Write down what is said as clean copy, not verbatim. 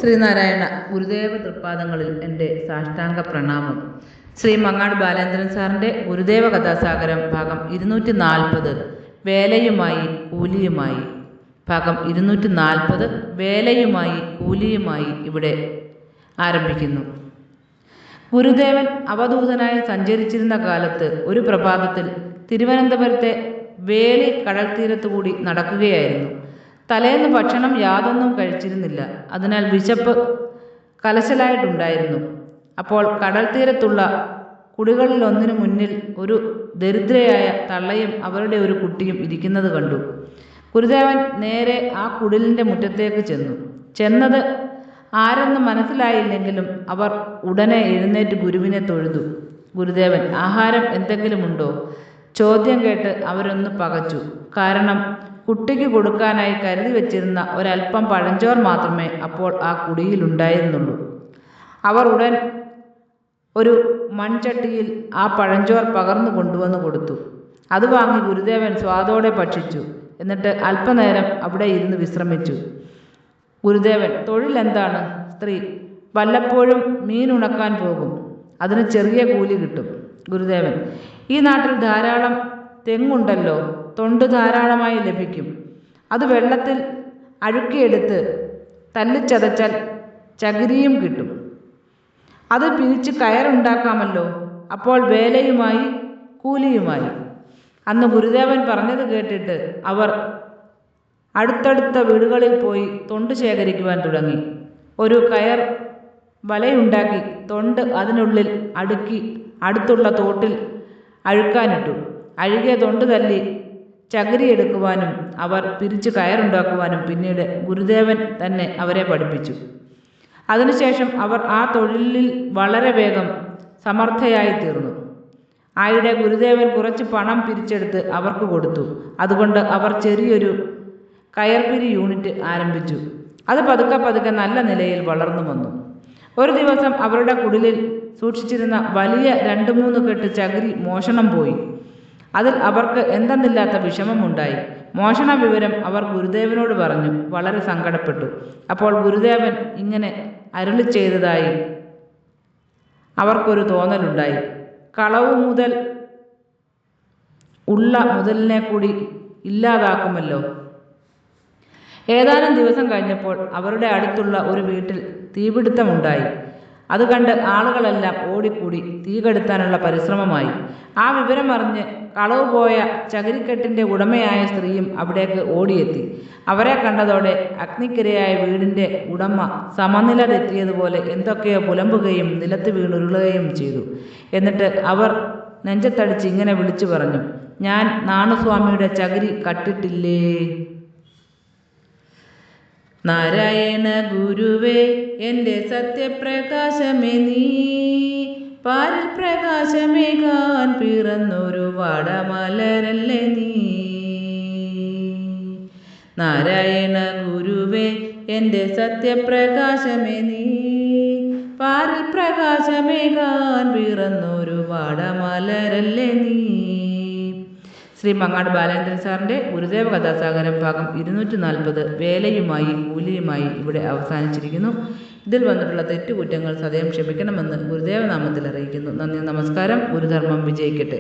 ശ്രീനാരായണ ഗുരുദേവ തൃപ്പാദങ്ങളിൽ എൻ്റെ സാഷ്ടാംഗ പ്രണാമം. ശ്രീ മങ്ങാട് ബാലേന്ദ്രൻ സാറിൻ്റെ ഗുരുദേവ കഥാസാഗരം ഭാഗം 240 വേലയുമായി കൂലിയുമായി. ഭാഗം 240 വേലയുമായി കൂലിയുമായി ഇവിടെ ആരംഭിക്കുന്നു. ഗുരുദേവൻ അവധൂതനായി സഞ്ചരിച്ചിരുന്ന കാലത്ത് ഒരു പ്രഭാതത്തിൽ തിരുവനന്തപുരത്തെ വേളി കടൽത്തീരത്തുകൂടി നടക്കുകയായിരുന്നു. തലേന്ന് ഭക്ഷണം യാതൊന്നും കഴിച്ചിരുന്നില്ല. അതിനാൽ വിശപ്പ് കലശലായിട്ടുണ്ടായിരുന്നു. അപ്പോൾ കടൽ തീരത്തുള്ള കുടികളിലൊന്നിനു മുന്നിൽ ഒരു ദരിദ്രയായ തള്ളയും അവരുടെ ഒരു കുട്ടിയും ഇരിക്കുന്നത് കണ്ടു. ഗുരുദേവൻ നേരെ ആ കുടിലിൻ്റെ മുറ്റത്തേക്ക് ചെന്നത് ആരെന്ന് മനസ്സിലായില്ലെങ്കിലും അവർ ഉടനെ എഴുന്നേറ്റ് ഗുരുവിനെ തൊഴുതു. ഗുരുദേവൻ, ആഹാരം എന്തെങ്കിലുമുണ്ടോ? ചോദ്യം കേട്ട് അവരൊന്ന് പകച്ചു. കാരണം കുട്ടിക്ക് കൊടുക്കാനായി കരുതി വച്ചിരുന്ന ഒരൽപ്പം പഴഞ്ചോർ മാത്രമേ അപ്പോൾ ആ കുടിയിലുണ്ടായിരുന്നുള്ളൂ. അവർ ഉടൻ ഒരു മൺചട്ടിയിൽ ആ പഴഞ്ചോർ പകർന്നു കൊണ്ടുവന്ന് കൊടുത്തു. അത് വാങ്ങി ഗുരുദേവൻ സ്വാദോടെ ഭക്ഷിച്ചു. എന്നിട്ട് അല്പനേരം അവിടെ ഇരുന്ന് വിശ്രമിച്ചു. ഗുരുദേവൻ, തൊഴിലെന്താണ്? സ്ത്രീ, വല്ലപ്പോഴും മീൻ ഉണക്കാൻ പോകും. അതിന് ചെറിയ കൂലി കിട്ടും. ഗുരുദേവൻ, ഈ നാട്ടിൽ ധാരാളം തെങ്ങുണ്ടല്ലോ, തൊണ്ട് ധാരാളമായി ലഭിക്കും. അത് വെള്ളത്തിൽ അഴുക്കിയെടുത്ത് തല്ലിച്ചതച്ചാൽ ചകിരിയും കിട്ടും. അത് പിരിച്ച് കയറുണ്ടാക്കാമല്ലോ. അപ്പോൾ വേലയുമായി കൂലിയുമായി. അന്ന് ഗുരുദേവൻ പറഞ്ഞത് കേട്ടിട്ട് അവർ അടുത്തടുത്ത വീടുകളിൽ പോയി തൊണ്ട് ശേഖരിക്കുവാൻ തുടങ്ങി. ഒരു കയർ വലയുണ്ടാക്കി തൊണ്ട് അതിനുള്ളിൽ അടുക്കി അടുത്തുള്ള തോട്ടിൽ അഴുക്കാനിട്ടു. അഴുകിയ തൊണ്ട് തല്ലി ചകിരി എടുക്കുവാനും അവർ പിരിച്ച് കയറുണ്ടാക്കുവാനും പിന്നീട് ഗുരുദേവൻ തന്നെ അവരെ പഠിപ്പിച്ചു. അതിനുശേഷം അവർ ആ തൊഴിലിൽ വളരെ വേഗം സമർത്ഥയായി തീർന്നു. ആയിടെ ഗുരുദേവൻ കുറച്ച് പണം പിരിച്ചെടുത്ത് അവർക്ക് കൊടുത്തു. അതുകൊണ്ട് അവർ ചെറിയൊരു കയർപിരി യൂണിറ്റ് ആരംഭിച്ചു. അത് പതുക്കെ പതുക്കെ നല്ല നിലയിൽ വളർന്നു വന്നു. ഒരു ദിവസം അവരുടെ കുടിലിൽ സൂക്ഷിച്ചിരുന്ന വലിയ 2-3 കെട്ട് ചകിരി മോഷണം പോയി. അതിൽ അവർക്ക് എന്തെന്നില്ലാത്ത വിഷമമുണ്ടായി. മോഷണ വിവരം അവർ ഗുരുദേവനോട് പറഞ്ഞു. വളരെ സങ്കടപ്പെട്ടു. അപ്പോൾ ഗുരുദേവൻ ഇങ്ങനെ അരുളി ചെയ്തതായി അവർക്കൊരു തോന്നലുണ്ടായി. കളവു മുതൽ ഉള്ള മുതലിനെ കൂടി ഇല്ലാതാക്കുമല്ലോ. ഏതാനും ദിവസം കഴിഞ്ഞപ്പോൾ അവരുടെ അടുത്തുള്ള ഒരു വീട്ടിൽ തീപിടുത്തമുണ്ടായി. അത് കണ്ട് ആളുകളെല്ലാം ഓടിക്കൂടി തീ കെടുത്താനുള്ള പരിശ്രമമായി. ആ വിവരമറിഞ്ഞ് കളവ് പോയ ചകിരിക്കെട്ടിൻ്റെ ഉടമയായ സ്ത്രീയും അവിടേക്ക് ഓടിയെത്തി. അവരെ കണ്ടതോടെ അഗ്നിക്കിരയായ വീടിൻ്റെ ഉടമ സമനില തെറ്റിയതുപോലെ എന്തൊക്കെയോ പുലമ്പുകയും നിലത്ത് വീണുരുളുകയും ചെയ്തു. എന്നിട്ട് അവർ നെഞ്ചത്തടിച്ച് ഇങ്ങനെ വിളിച്ചു പറഞ്ഞു, ഞാൻ നാണുസ്വാമിയുടെ ചകിരി കട്ടിട്ടില്ലേ? നാരായണ ഗുരുവേ, എൻ്റെ സത്യപ്രകാശമേ നീ, പാരിൽ പ്രകാശമേകാൻ പിറന്നൊരു വാടമലരല്ലേ നീ. നാരായണ ഗുരുവേ, എൻ്റെ സത്യപ്രകാശമേ നീ, പാരിൽ പ്രകാശമേകാൻ പിറന്നൊരു വാടമലരല്ലേ നീ. ശ്രീ മങ്ങാട് ബാലേന്ദ്രൻ സാറിൻ്റെ ഗുരുദേവ കഥാസാഗരം ഭാഗം 240 വേലയുമായി കൂലിയുമായി ഇവിടെ അവസാനിച്ചിരിക്കുന്നു. ഇതിൽ വന്നിട്ടുള്ള തെറ്റുകുറ്റങ്ങൾ സദയം ക്ഷമിക്കണമെന്ന് ഗുരുദേവ നാമത്തിൽ അറിയിക്കുന്നു. നന്ദി, നമസ്കാരം. ഗുരുധർമ്മം വിജയിക്കട്ടെ.